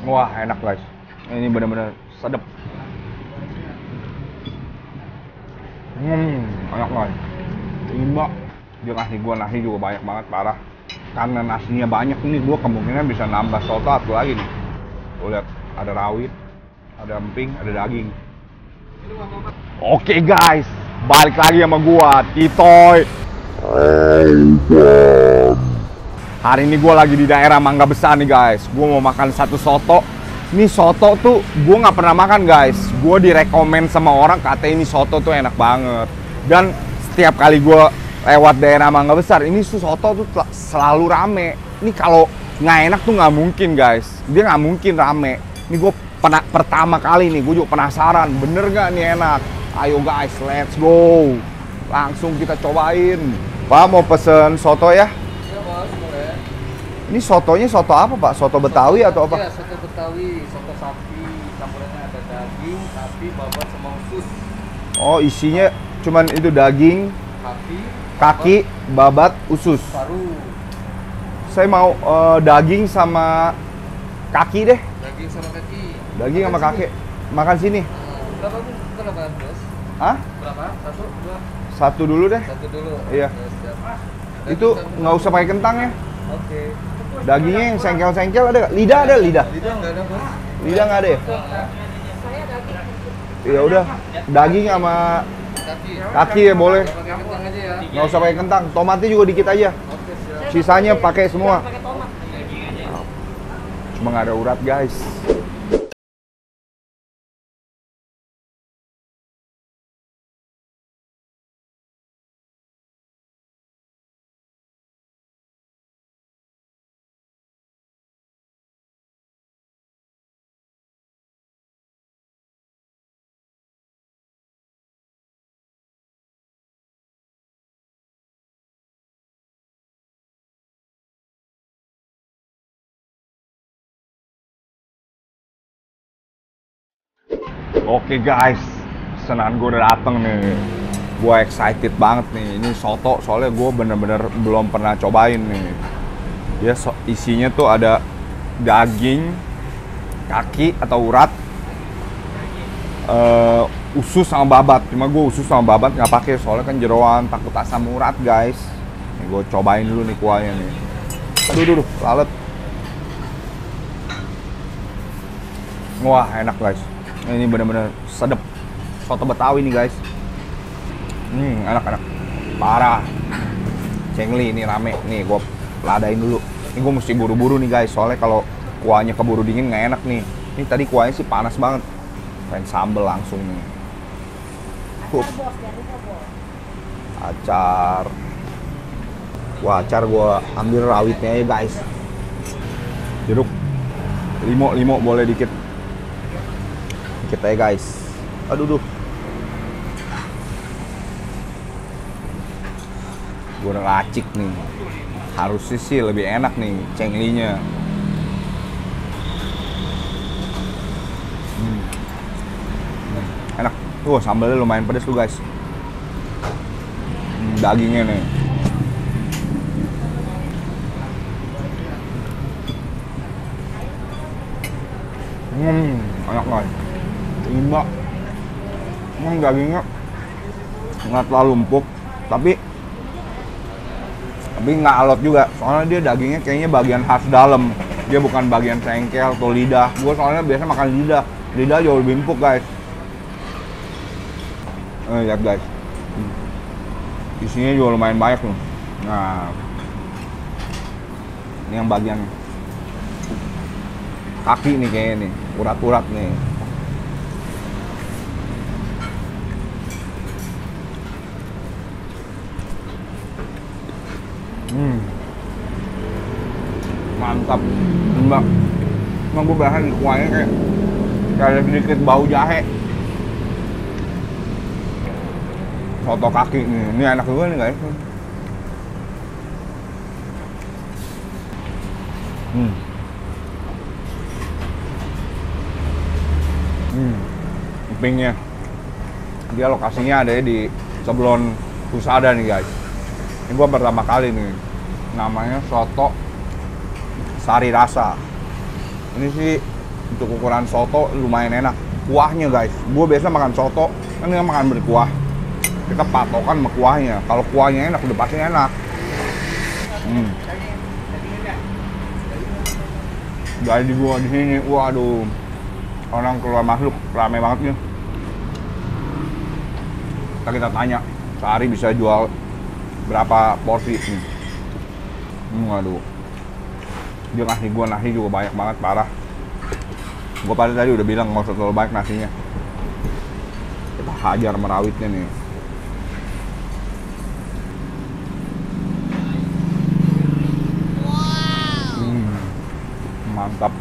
Wah, enak guys. Ini bener-bener sedep. Enak guys. Ini mbak, dia kasih gua nasi juga banyak banget, parah. Karena nasinya banyak ini, gua kemungkinan bisa nambah soto satu lagi nih. Tuh lihat, ada rawit, ada emping, ada daging. Oke guys, balik lagi sama gua, Titoy. Hari ini gue lagi di daerah Mangga Besar nih guys. Gue mau makan satu soto. Ini soto tuh gue nggak pernah makan guys. Gue direkomend sama orang katanya ini soto tuh enak banget. Dan setiap kali gue lewat daerah Mangga Besar, ini soto tuh selalu rame. Ini kalau nggak enak tuh nggak mungkin guys. Dia nggak mungkin rame. Ini gue pertama kali nih, gue juga penasaran. Bener nggak nih enak? Ayo guys, let's go. Langsung kita cobain. Pak mau pesen soto ya? Ini sotonya soto apa Pak? Soto Betawi atau apa? Iya, soto Betawi, soto sapi, campurannya ada daging, sapi, babat sama usus. Oh, isinya cuman itu daging, kaki, babat, usus. Paru. Saya mau daging sama kaki deh. Daging sama kaki. Daging sama kaki. Makan sini. Berapa Bu? Berapa, Bos? Hah? Berapa? Satu, dua? Satu dulu deh. Satu dulu. Iya. Ya, siap. Itu nggak usah pakai kentang ya. Oke. Dagingnya yang sengkel-sengkel ada nggak? Lidah ada lidah? Lidah nggak ada, Bos? Lidah nggak ada ya? Ya udah, daging sama Kaki. kaki ya boleh. Nggak pakai kentang aja ya. Nggak usah pakai kentang. Tomatnya juga dikit aja. Oke, siap. Sisanya pakai semua. Cuma nggak ada urat guys. Oke guys, pesanan gue udah dateng nih. Gue excited banget nih. Ini soto soalnya gue bener-bener belum pernah cobain nih. Dia isinya tuh ada daging, kaki atau urat, usus sama babat. Cuma gue usus sama babat nggak pakai soalnya kan jeroan, takut asam urat guys. Nih gue cobain dulu nih kuahnya nih. Aduh, lalet. Wah enak guys. Ini bener-bener sedep. Soto Betawi nih guys. Enak-enak. Parah. Cengli ini rame. Nih gue ladain dulu. Ini gue mesti buru-buru nih guys. Soalnya kalau kuahnya keburu dingin nggak enak nih. Ini tadi kuahnya sih panas banget. Pengen sambel langsung nih. Acar. Wah acar gue ambil rawitnya ya guys. Jeruk. Limo boleh dikit. Kita ya guys. Aduh. Gue udah ngacik nih. Harusnya sih lebih enak nih cenglinya. Enak. Tuh sambalnya lumayan pedes tuh guys. Dagingnya nih. Enak guys. Mbak, dagingnya nggak terlalu empuk, tapi nggak alot juga. Soalnya dia dagingnya kayaknya bagian khas dalam, dia bukan bagian sengkel atau lidah. Gue soalnya biasa makan lidah jauh lebih empuk guys. Lihat guys, isinya juga lumayan banyak nih. Nah, ini yang bagian kaki nih kayaknya nih, urat-urat nih. Mantap, mbak. Emang gue berasa di kuahnya kayak ada sedikit bau jahe. Soto kaki nih, ini enak juga nih guys. Empingnya, dia lokasinya ada di Sebelon Husada nih guys. Ini gua pertama kali nih. Namanya soto Sari Rasa. Ini sih Untuk ukuran soto lumayan enak. Kuahnya guys, gue biasa makan soto kan dia makan berkuah. Kita patokan sama kuahnya. Kalau kuahnya enak udah pasti enak. Dari gua di sini, waduh, orang keluar masuk rame banget nih. Kita tanya, sehari bisa jual berapa porsi nih? Waduh, dia ngasih gua nasi juga banyak banget, parah. Gua pada tadi udah bilang nggak usah terlalu banyak nasinya. Kita hajar merawitnya nih. Mantap.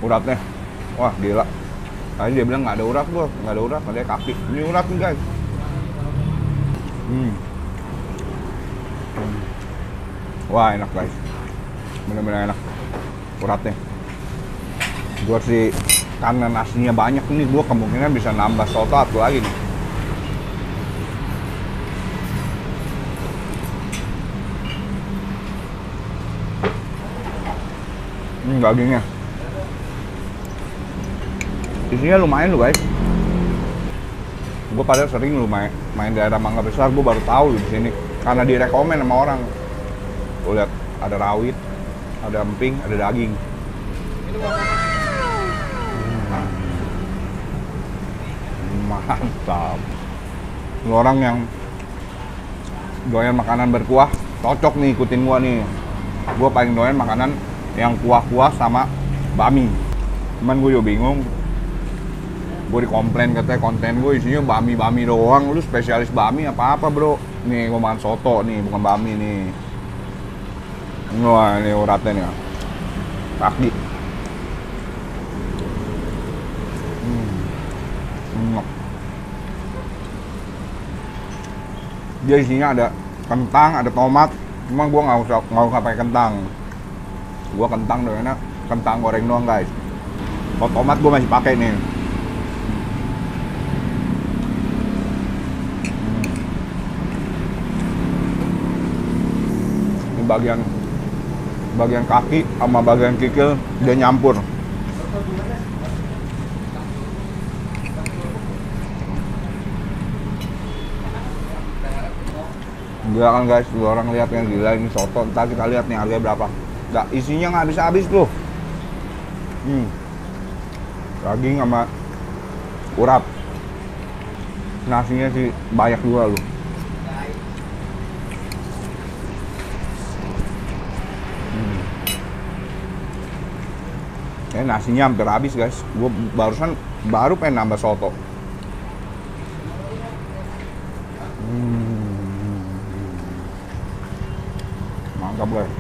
Uratnya. Wah, gila. Tadi dia bilang nggak ada urat, bos. Nggak ada urat, ada kaki. Ini urat nih, guys. Wah, enak, guys. Bener-bener enak. Uratnya. Gua sih, karena nasinya banyak nih, gua kemungkinan bisa nambah soto satu lagi nih. Dagingnya isinya lumayan loh guys. Gue pada sering lu main daerah Mangga Besar, gue baru tahu di sini karena direkomen sama orang. Gue lihat ada rawit, ada emping, ada daging. Mantap. Lu orang yang doyan makanan berkuah cocok nih, ikutin gua nih. Gue paling doyan makanan yang kuah-kuah sama bami. Cuman gue juga bingung. Gue dikomplain katanya konten gue isinya bami-bami doang. Lu spesialis bami apa-apa bro? Nih gue makan soto nih, bukan bami nih. Wah ini uratnya nih. Kaki. Dia isinya ada kentang, ada tomat. Cuma gue nggak usah pakai kentang. Gua kentang doang enak, kentang goreng doang guys. Kalau tomat gua masih pakai nih. Ini bagian kaki sama bagian kikil dia nyampur. Gila kan guys, dua orang lihat yang gila ini soto. Ntar kita lihat nih harganya berapa. Nggak, isinya nggak habis-habis tuh. Daging sama urat. Nasinya sih banyak juga loh. Nasinya hampir habis guys. Gue baru pengen nambah soto. Mantap guys.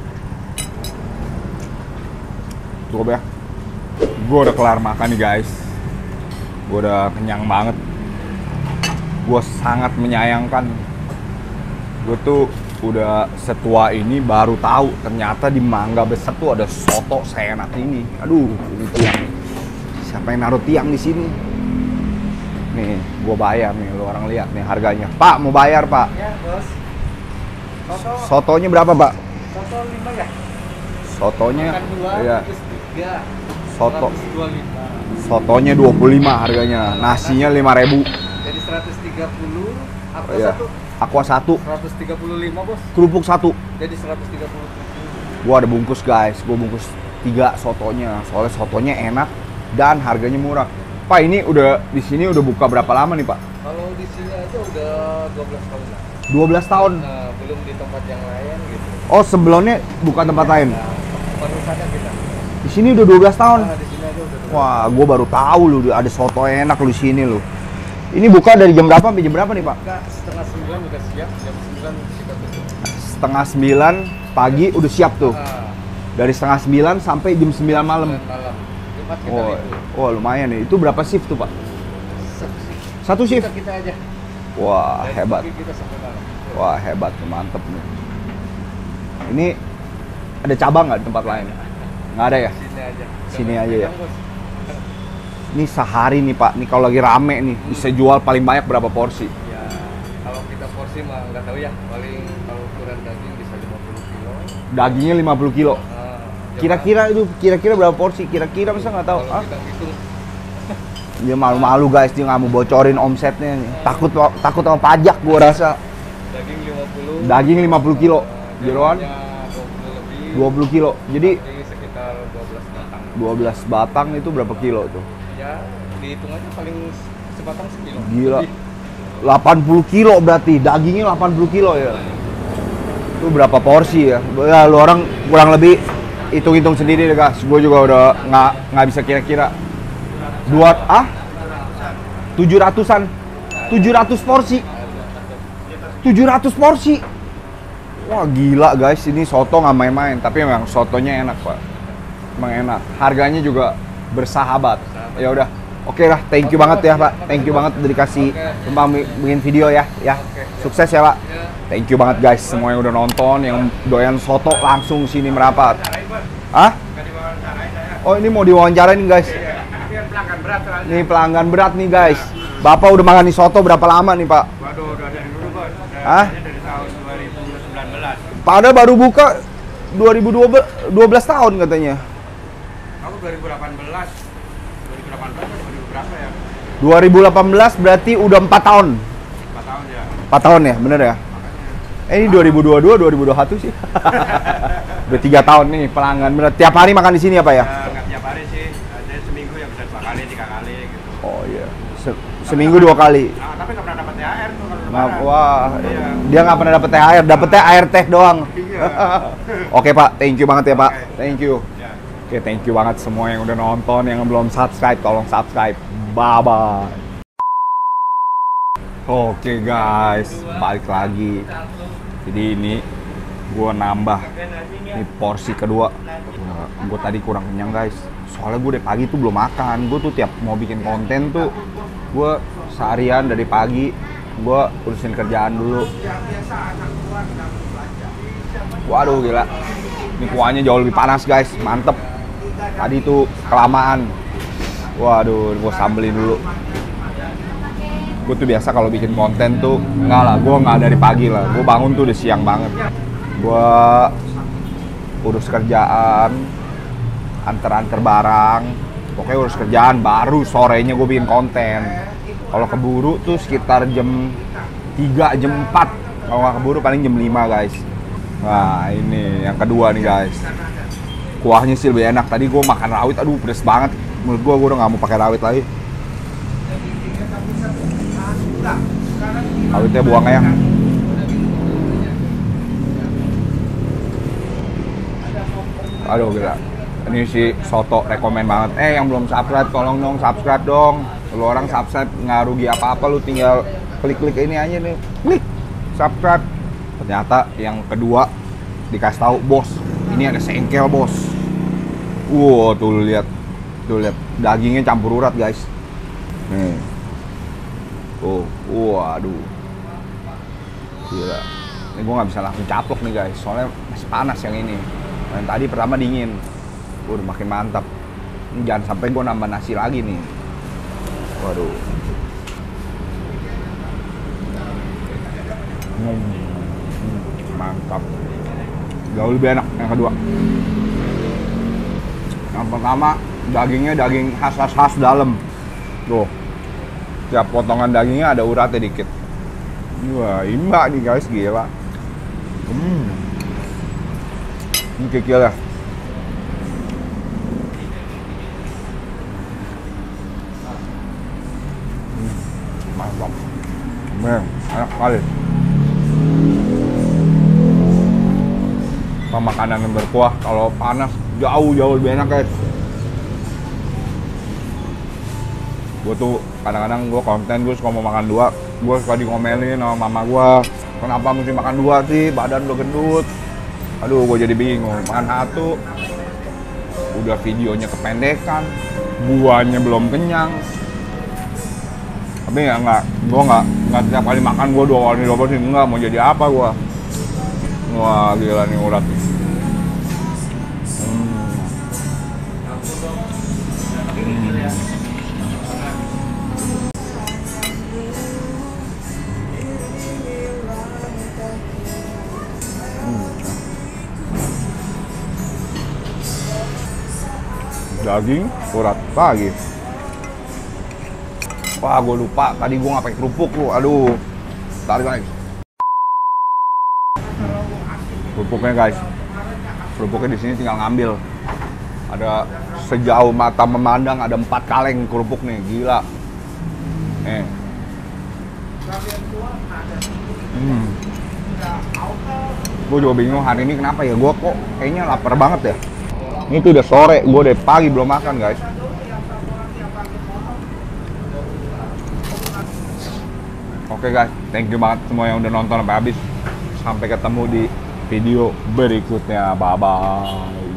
Cukup ya. Gue udah kelar makan nih guys. Gue udah kenyang banget. Gue sangat menyayangkan. Gue tuh udah setua ini baru tahu ternyata di Mangga Besar tuh ada soto seenak ini. Aduh, ini tiang. Siapa yang naruh tiang di sini? Nih, gue bayar nih. Lu orang lihat nih harganya. Pak, mau bayar pak? Ya bos. Sotonya berapa pak? Soto 5 ya? Sotonya, iya. 3. Soto. 125. Sotonya 25 harganya, nasinya 5.000. Jadi 130, apa Iya. satu? Aqua 1, 135 bos. kerupuk 1. Jadi 137. Gua ada bungkus guys, gua bungkus 3 sotonya. Soalnya sotonya enak dan harganya murah. Pak, ini udah di sini udah buka berapa lama nih, Pak? Kalau di sini aja udah 12 tahun lah. 12 tahun. Nah, belum di tempat yang lain gitu. Oh, sebelumnya bukan tempat lain. Nah, baru saja kita. Di sini udah 12 tahun. Nah, di sini aja udah 12. Wah, gua baru tahu lu ada soto enak lu di sini lu. Ini buka dari jam berapa sampai jam berapa nih, Pak? Enggak, setengah 9 udah siap, jam 9 kita tutup. Setengah 9 pagi udah siap tuh. Ah, Dari setengah 9 sampai jam 9 malam. malam. Jumat kita Oh, libur. oh lumayan nih. Itu berapa shift tuh, Pak? Satu shift? Kita aja. Wah, Dari hebat. pagi kita sampai malam. Wah, hebat, mantep nih. Ini ada cabang nggak di tempat lain? Nggak ada ya? Sini aja. Sini aja ya? Bos. Ini sehari nih Pak, nih kalau lagi rame nih, bisa jual paling banyak berapa porsi? Ya, kalau kita porsi mah nggak tahu ya. Paling kalau ukuran daging bisa 50 kilo. Dagingnya 50 kilo. Ah, Kira-kira berapa porsi? Kira-kira masa nggak tahu? Kalau Ah? kita hitung Dia malu-malu guys, dia nggak mau bocorin omsetnya nih. Takut sama pajak gua rasa. daging 50. Daging 50 kilo, jeroan jeroannya 20 lebih. 20 kilo. Jadi Jadi sekitar 12 batang. 12 batang itu berapa kilo tuh? Ya, dihitung aja paling sebatang sekilo. Gila. Lebih. 80 kilo berarti, dagingnya 80 kilo ya. Itu berapa porsi ya? Ya lu orang kurang lebih hitung-hitung sendiri deh guys. Gue juga udah nggak bisa kira-kira. 700-an, 700 porsi. 700 porsi. Wah gila guys, ini soto nggak main-main. Tapi memang sotonya enak pak. Emang enak. Harganya juga bersahabat. Ya udah. Oke lah, thank you banget ya Pak. Thank you banget udah dikasih tempat bikin video ya. Sukses ya Pak. Thank you banget guys semua yang udah nonton, yang doyan soto langsung sini merapat. Hah? Oh ini mau diwawancarain guys. Ini pelanggan berat nih guys. Bapak udah makan di soto berapa lama nih Pak? Waduh, udah dari dulu bos. Hah? Dari tahun 2019. Padahal baru buka 2012 tahun katanya. Aku 2018. 2018 berapa ya? 2018 berarti udah 4 tahun. 4 tahun ya. 4 tahun ya, bener ya? Ini 2022, 2021 sih. Udah 3 tahun nih pelanggan bener. Tiap hari makan di sini apa ya? Nggak tiap hari sih. Ada seminggu ya bisa 2 kali, 3 kali gitu. Oh iya. Seminggu 2 kali. Nah, tapi nggak pernah dapat THR tuh kalau Nah, lebaran. wah, Iya. dia nggak pernah dapet THR, dapetnya air teh doang. Iya. Oke Pak, thank you banget ya Pak. Oke. Thank you. Ya. Oke, thank you banget semua yang udah nonton, yang belum subscribe, tolong subscribe. Bye-bye. Oke guys, balik lagi. Jadi ini gue nambah ini porsi kedua. Gue tadi kurang kenyang guys. Soalnya gue dari pagi tuh belum makan. Gue tuh tiap mau bikin konten tuh, gue seharian dari pagi gue urusin kerjaan dulu. Waduh gila. Ini kuahnya jauh lebih panas guys, mantep. Tadi tuh kelamaan. Waduh, gue sambelin dulu. Gue tuh biasa kalau bikin konten tuh enggak lah, gue nggak dari pagi lah. Gue bangun tuh udah siang banget. Gue urus kerjaan, anter-anter barang. Pokoknya urus kerjaan, baru sorenya gue bikin konten. Kalau keburu tuh sekitar jam 3, jam 4. Kalau nggak keburu paling jam 5 guys. Nah ini yang kedua nih guys. Kuahnya sih lebih enak. Tadi gue makan rawit, aduh pedes banget. Menurut gue udah nggak mau pakai rawit lagi. Rawitnya buang ya. Aduh gila. Ini sih soto rekomen banget. Yang belum subscribe tolong dong subscribe dong. Lu orang subscribe nggak rugi apa-apa, lu tinggal klik-klik ini aja nih. Klik subscribe. Ternyata yang kedua dikasih tahu bos, ini ada sengkel bos. Tuh lu lihat. Tuh lihat dagingnya campur urat guys. Nih. Tuh, waduh. Gila. Ini gua nggak bisa langsung caplok nih guys, soalnya masih panas yang ini. Yang tadi pertama dingin. Udah makin mantap. Ini jangan sampai gua nambah nasi lagi nih. Waduh. Mantap. Jauh lebih enak yang kedua. Yang pertama dagingnya daging khas dalam. Tuh. Tiap potongan dagingnya ada uratnya dikit. Wah, imbak nih guys, gila. Ini kikil ya. Mantap. Enak sekali. Makanan yang berkuah kalau panas jauh lebih enak guys. Gue tuh kadang-kadang gue konten gue suka mau makan 2, gue suka dikomelin sama mama gue, kenapa mesti makan 2 sih, badan lo gendut. Aduh gue jadi bingung, makan 1 udah videonya kependekan, guanya belum kenyang. Tapi ya gue nggak tiap kali makan gue 2 kali sih, enggak, mau jadi apa gue. Wah gila nih urat nih. Daging urat lagi. Wah, gue lupa. Tadi gue nggak pakai kerupuk lu. Aduh. Tarik guys. Kerupuknya guys. Kerupuknya di sini tinggal ngambil. Ada sejauh mata memandang ada 4 kaleng kerupuk nih, gila. Gue juga bingung hari ini kenapa ya. Gue kok kayaknya lapar banget ya. Ini tuh udah sore. Gue dari pagi belum makan guys. Oke guys, thank you banget semua yang udah nonton sampai habis. Sampai ketemu di video berikutnya. Bye-bye.